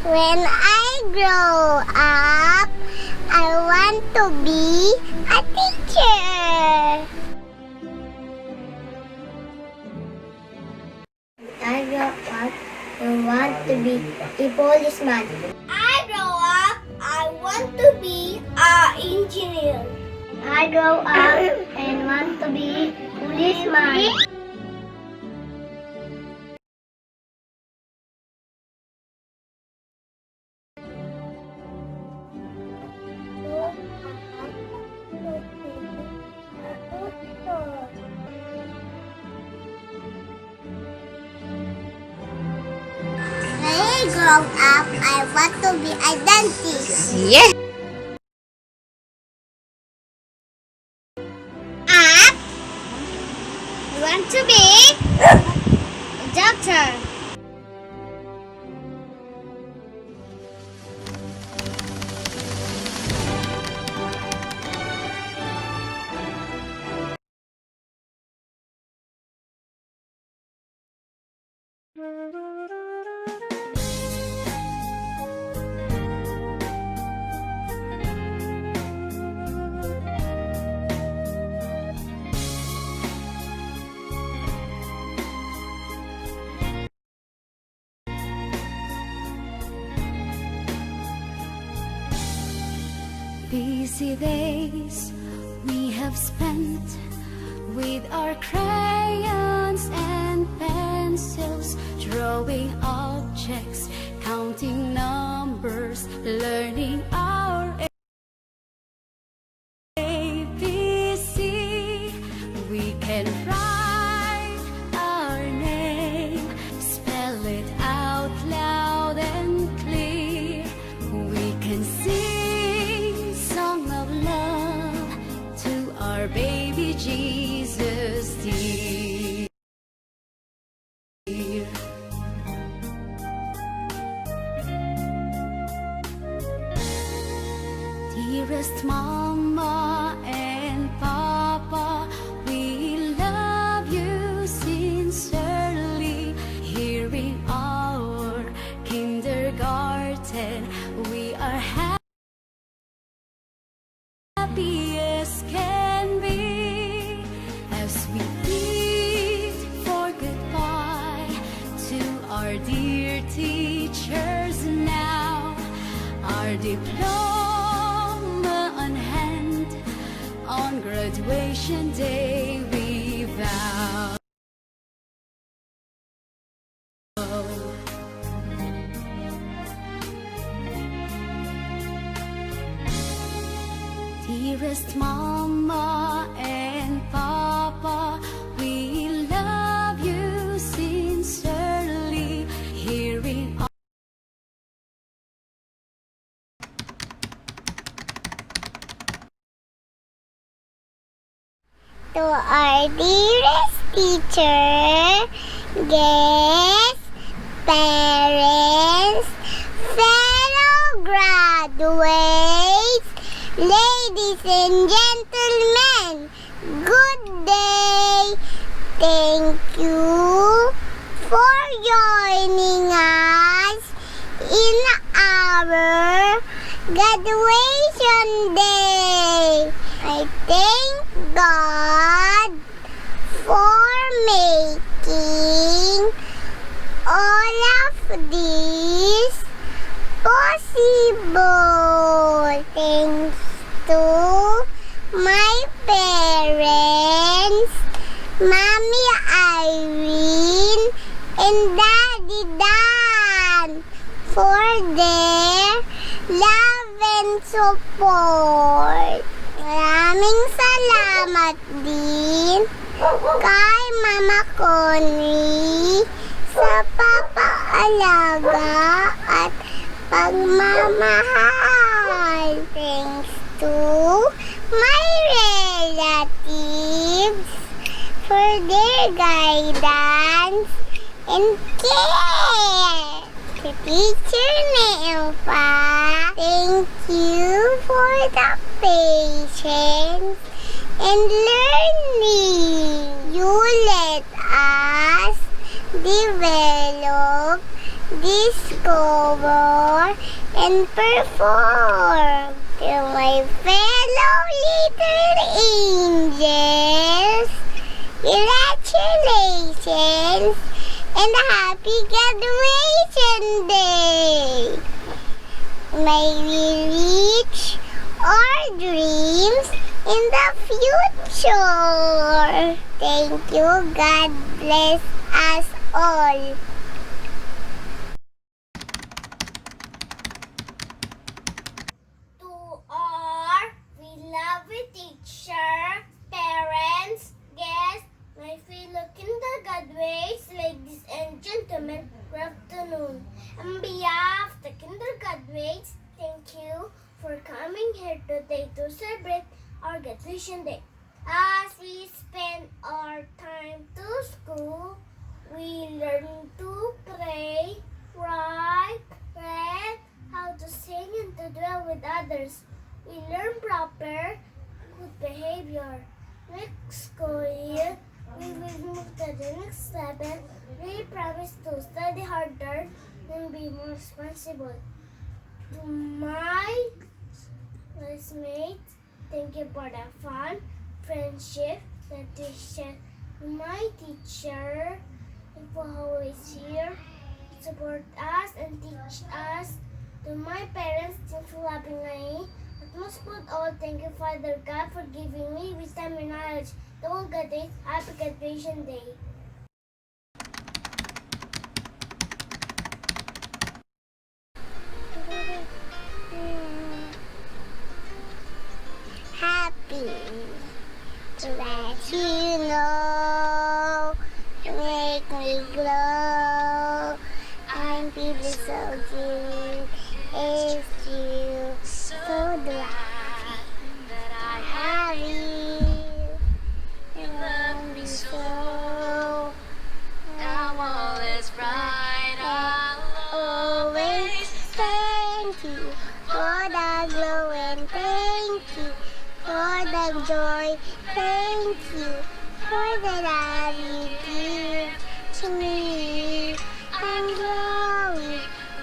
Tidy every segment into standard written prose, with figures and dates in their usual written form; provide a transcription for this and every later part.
When I grow up, I want to be a teacher. I grow up, I want to be a policeman. I grow up, I want to be an engineer. I grow up and want to be a policeman. When I grow up, I want to be a dentist. Yeah. Up, I want to be a doctor. Busy days we have spent with our crayons and pencils, drawing objects, counting numbers, learning our ABC. We can write our name, spell it out loud and clear. We can sing song of love to our baby Jesus dear. Dearest Mama and Papa, we love you sincerely. Here in our kindergarten, we are happy as can be, as we bid for goodbye to our dear teachers now. Our diploma on hand, on graduation day we vow. Dearest Mama and Papa, we love you sincerely. Here in To our dearest teacher, guests, parents, fellow graduates, ladies and gentlemen, good day. Thank you for joining us in our graduation day. I thank God for making all of this possible. Thanks to my parents, Mommy Irene and Daddy Dan, for their love and support. Maraming salamat din kay Mama Connie sa papaalaga at pagmamahal. Thanks to my relatives for their guidance and care. To Teacher Nelpa, thank you for the patience and learning. You let us develop discover, and perform. To my fellow little angels, congratulations and a happy graduation day. May we reach our dreams in the future. Thank you. God bless us all. To our beloved teacher, parents, guests, my fellow kindergartners, ladies and gentlemen, good afternoon. On behalf of the kindergartners, thank you for coming here today to celebrate our graduation day. As we spend our time to school, we learn to pray, write, read, how to sing and to dwell with others. We learn proper, good behavior. Next school year, we will move to the next level. We promise to study harder and be more responsible. To my classmates, thank you for the fun, friendship, the teacher. To my teacher, who always here, support us and teach us. To my parents, thanks for loving me. But most of all, thank you, Father God, for giving me wisdom and knowledge. To all graduates, happy graduation day. Happy to let you know, to make me glow. I'm feeling so good, it's you, so glad that I have you. You love me so, Now all is bright. I'll always thank you for the glow and thank you for the joy. Thank you for the love you give to me. I'm glowing,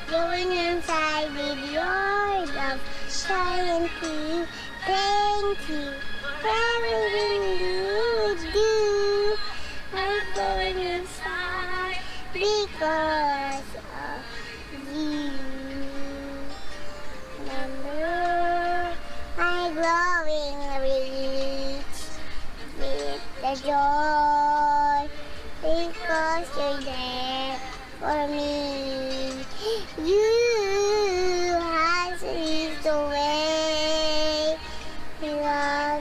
glowing inside with your love shining through. Thank you for everything you do. I'm glowing inside because of you. Remember, my glowing reach with the joy because you're there for me. You has reached the way. You are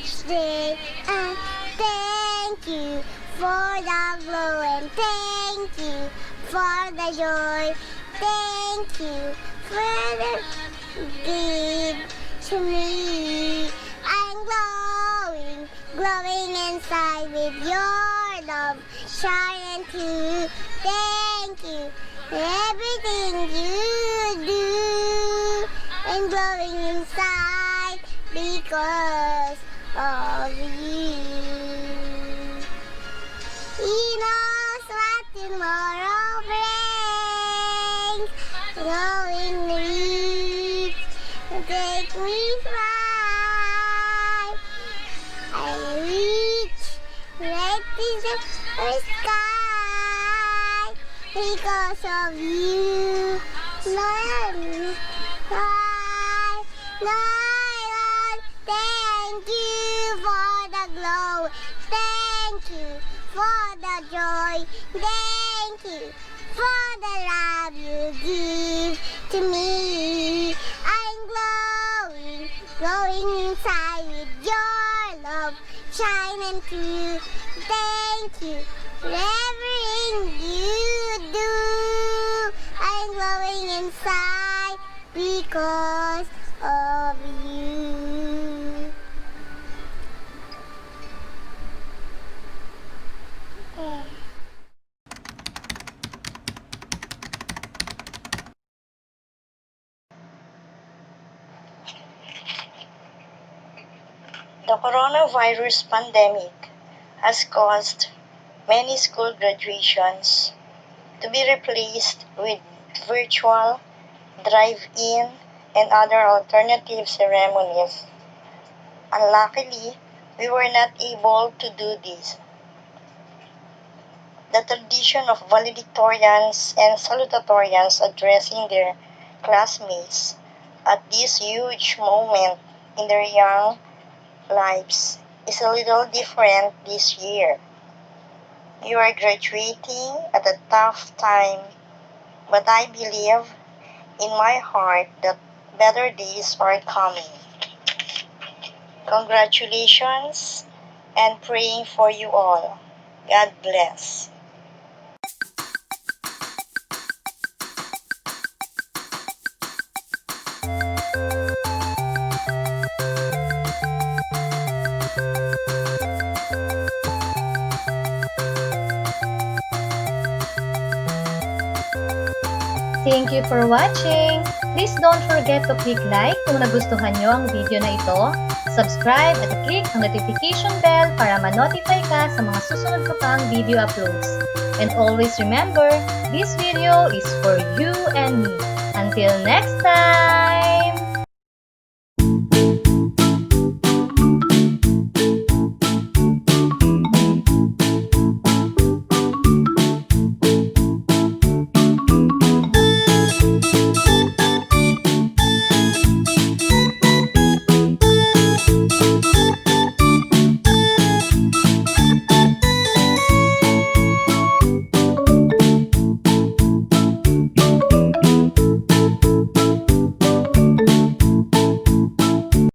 stay and thank you for the glow and thank you for the joy. Thank you for the gift to me. I'm glowing, glowing inside with your love shining through. Thank you for everything you do. I'm glowing inside because of you. He knows what tomorrow brings. Glowing reach to take me fly. I reach right to the sky because of you. Lord, Lord, thank you for the glow. Thank you for the joy. Thank you for the love you give to me. I'm glowing, glowing inside with your love shining through. Thank you for everything you do. I'm glowing inside because of you. The coronavirus pandemic has caused many school graduations to be replaced with virtual, drive-in, and other alternative ceremonies. Unluckily, we were not able to do this. The tradition of valedictorians and salutatorians addressing their classmates at this huge moment in their young lives is a little different this year. You are graduating at a tough time, but I believe in my heart that better days are coming. Congratulations and praying for you all. God bless. Thank you for watching! Please don't forget to click like kung nagustuhan nyo ang video na ito, subscribe at click ang notification bell para ma-notify ka sa mga susunod ko pang video uploads. And always remember, this video is for you and me. Until next time!